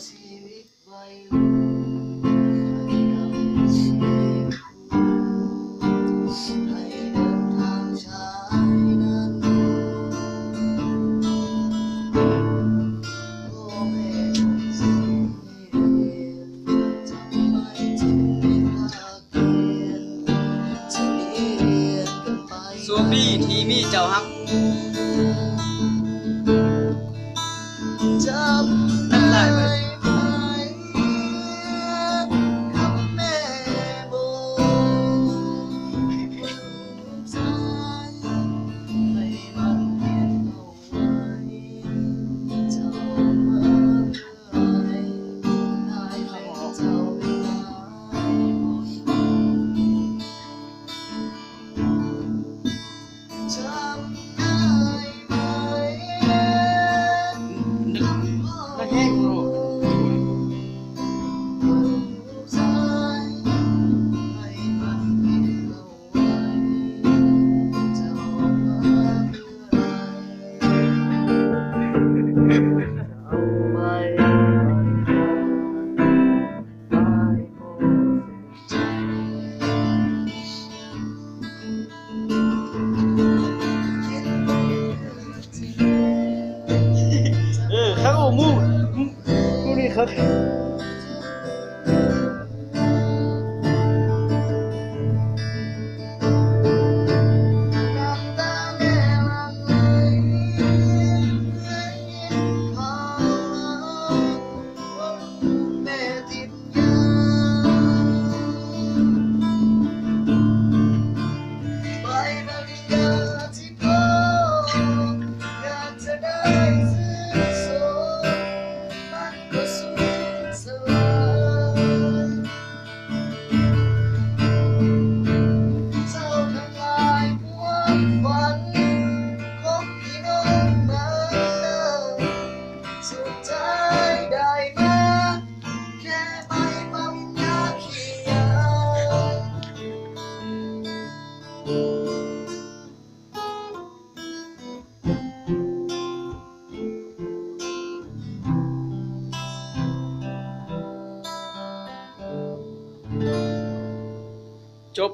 ชีวิตวัยรุ่นให้เดินทางชายนั้นพ่อแม่ของเสียทำไมจึงไม่พาเกียรติจะมีเรียนกันไปซูบี้ทีวีเจ้าฮักจำได้ไหมคำแม่บอกให้สายให้มันเก็บเอาไว้เจ้ามาเพื่อให้ได้เป็นเจ้าเป็นนายจำได้ไหมนักแห้งโลกสายให้มันเก็บเอาไว้เจ้ามาเพื่อให้เอาไปเขาโอ้มูนี่ครับสุดท้ายได้มาแค่ใบปริญญาเขียวจบ